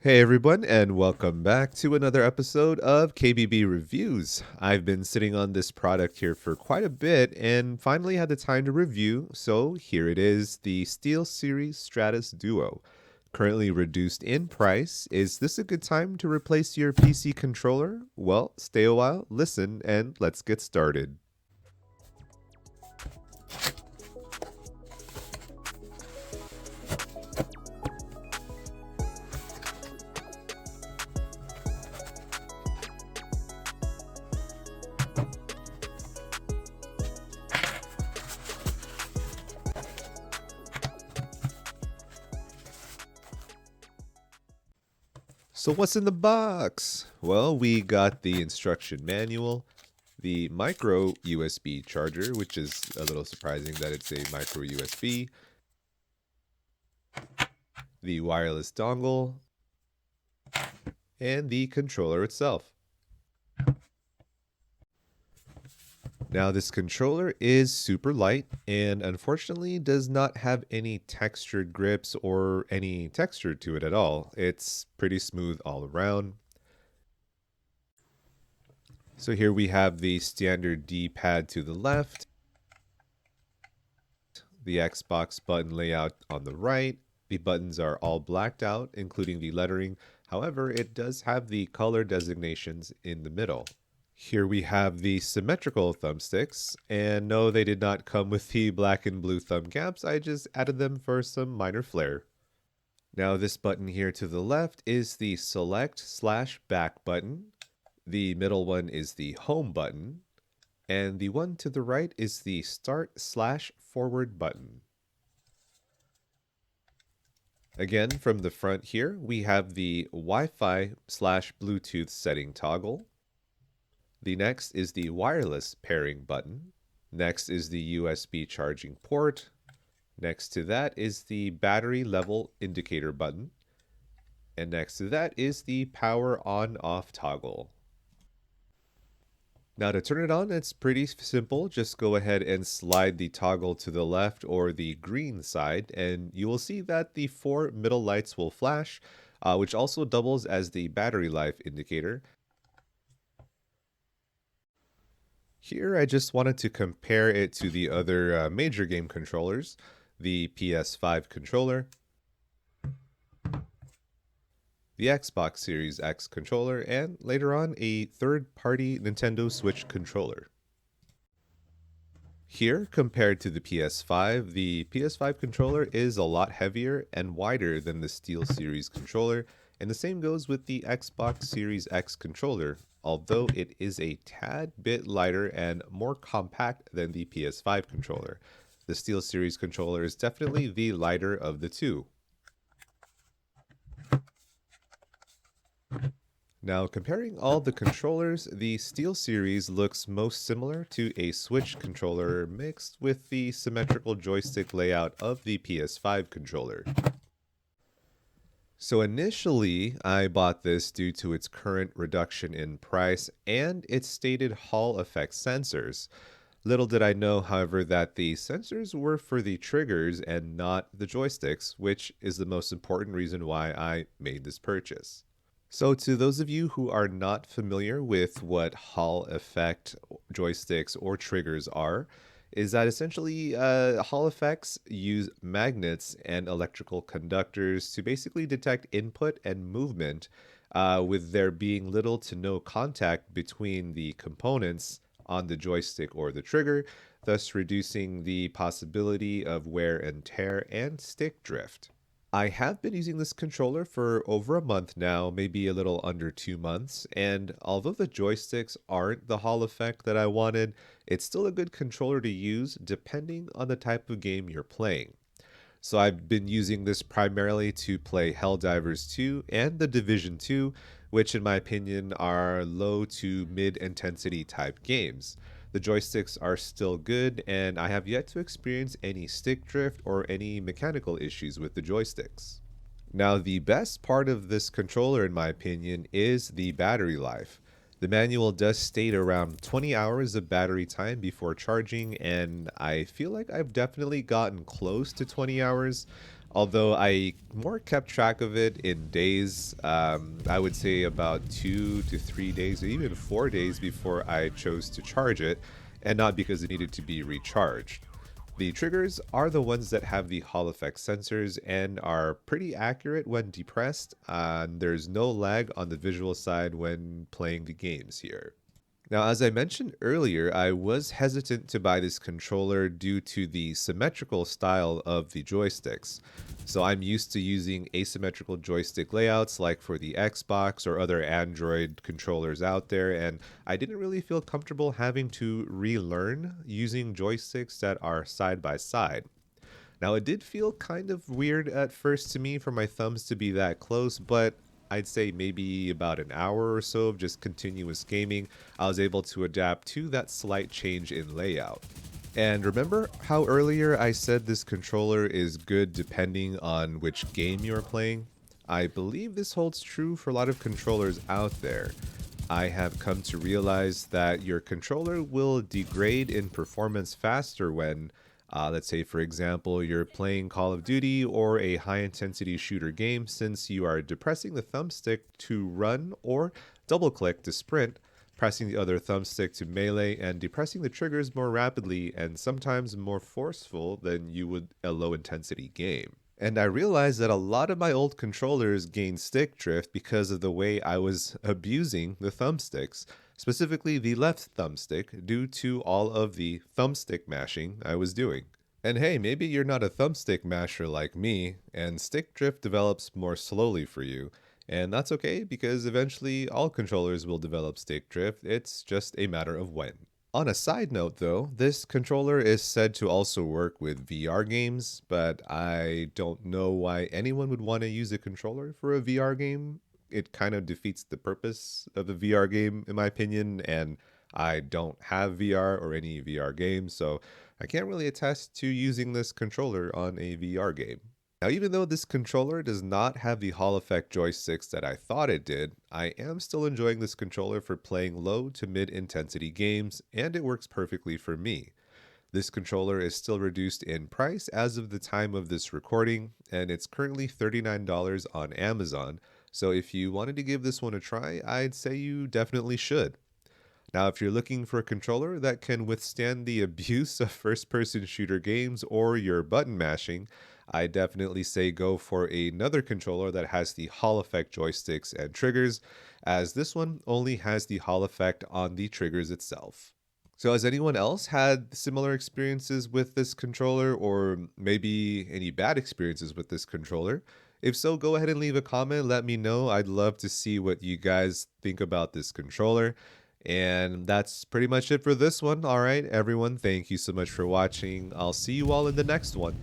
Hey everyone, and welcome back to another episode of KBB Reviews. I've been sitting on this product here for quite a bit and finally had the time to review, so here it is, the SteelSeries Stratus Duo. Currently reduced in price. Is this a good time to replace your PC controller? Well, stay a while, listen, and let's get started. So what's in the box? Well, we got the instruction manual, the micro USB charger, which is a little surprising that it's a micro USB, the wireless dongle, and the controller itself. Now this controller is super light and unfortunately does not have any textured grips or any texture to it at all. It's pretty smooth all around. So here we have the standard D-pad to the left, the Xbox button layout on the right. The buttons are all blacked out, including the lettering. However, it does have the color designations in the middle. Here we have the symmetrical thumbsticks, and no, they did not come with the black and blue thumb caps. I just added them for some minor flair. Now this button here to the left is the select/back button. The middle one is the home button. And the one to the right is the start/forward button. Again, from the front here, we have the Wi-Fi/Bluetooth setting toggle. The next is the wireless pairing button. Next is the USB charging port. Next to that is the battery level indicator button. And next to that is the power on/off toggle. Now to turn it on, it's pretty simple. Just go ahead and slide the toggle to the left or the green side, and you will see that the 4 middle lights will flash, which also doubles as the battery life indicator. Here I just wanted to compare it to the other major game controllers, the PS5 controller, the Xbox Series X controller, and later on a third-party Nintendo Switch controller. Here, compared to the PS5 controller is a lot heavier and wider than the SteelSeries controller, and the same goes with the Xbox Series X controller, although it is a tad bit lighter and more compact than the PS5 controller. The SteelSeries controller is definitely the lighter of the two. Now, comparing all the controllers, the SteelSeries looks most similar to a Switch controller mixed with the symmetrical joystick layout of the PS5 controller. So initially, I bought this due to its current reduction in price and its stated Hall effect sensors. Little did I know, however, that the sensors were for the triggers and not the joysticks, which is the most important reason why I made this purchase. So to those of you who are not familiar with what Hall effect joysticks or triggers are, is that essentially Hall effects use magnets and electrical conductors to basically detect input and movement, with there being little to no contact between the components on the joystick or the trigger, thus reducing the possibility of wear and tear and stick drift. I have been using this controller for over a month now, maybe a little under 2 months, and although the joysticks aren't the Hall effect that I wanted, it's still a good controller to use depending on the type of game you're playing. So I've been using this primarily to play Helldivers 2 and The Division 2, which in my opinion are low to mid intensity type games. The joysticks are still good, and I have yet to experience any stick drift or any mechanical issues with the joysticks. Now, the best part of this controller, in my opinion, is the battery life. The manual does state around 20 hours of battery time before charging, and I feel like I've definitely gotten close to 20 hours. Although I more kept track of it in days, I would say about 2 to 3 days, or even 4 days before I chose to charge it, and not because it needed to be recharged. The triggers are the ones that have the Hall effect sensors and are pretty accurate when depressed, and there's no lag on the visual side when playing the games here. Now, as I mentioned earlier, I was hesitant to buy this controller due to the symmetrical style of the joysticks. So I'm used to using asymmetrical joystick layouts like for the Xbox or other Android controllers out there, and I didn't really feel comfortable having to relearn using joysticks that are side by side. Now, it did feel kind of weird at first to me for my thumbs to be that close, but I'd say maybe about an hour or so of just continuous gaming, I was able to adapt to that slight change in layout. And remember how earlier I said this controller is good depending on which game you're playing? I believe this holds true for a lot of controllers out there. I have come to realize that your controller will degrade in performance faster when, let's say, for example, you're playing Call of Duty or a high intensity shooter game, since you are depressing the thumbstick to run or double click to sprint, pressing the other thumbstick to melee, and depressing the triggers more rapidly and sometimes more forceful than you would a low intensity game. And I realized that a lot of my old controllers gained stick drift because of the way I was abusing the thumbsticks, specifically the left thumbstick, due to all of the thumbstick mashing I was doing. And hey, maybe you're not a thumbstick masher like me, and stick drift develops more slowly for you. And that's okay because eventually all controllers will develop stick drift, it's just a matter of when. On a side note though, this controller is said to also work with VR games, but I don't know why anyone would want to use a controller for a VR game. It kind of defeats the purpose of a VR game, in my opinion, and I don't have VR or any VR games, so I can't really attest to using this controller on a VR game. Now, even though this controller does not have the Hall effect joysticks that I thought it did, I am still enjoying this controller for playing low to mid intensity games, and it works perfectly for me. This controller is still reduced in price as of the time of this recording, and it's currently $39 on Amazon, so if you wanted to give this one a try, I'd say you definitely should. Now, if you're looking for a controller that can withstand the abuse of first person shooter games or your button mashing, I definitely say go for another controller that has the Hall effect joysticks and triggers, as this one only has the Hall effect on the triggers itself. So, has anyone else had similar experiences with this controller, or maybe any bad experiences with this controller? If so, go ahead and leave a comment. Let me know. I'd love to see what you guys think about this controller. And that's pretty much it for this one. All right, everyone, thank you so much for watching. I'll see you all in the next one.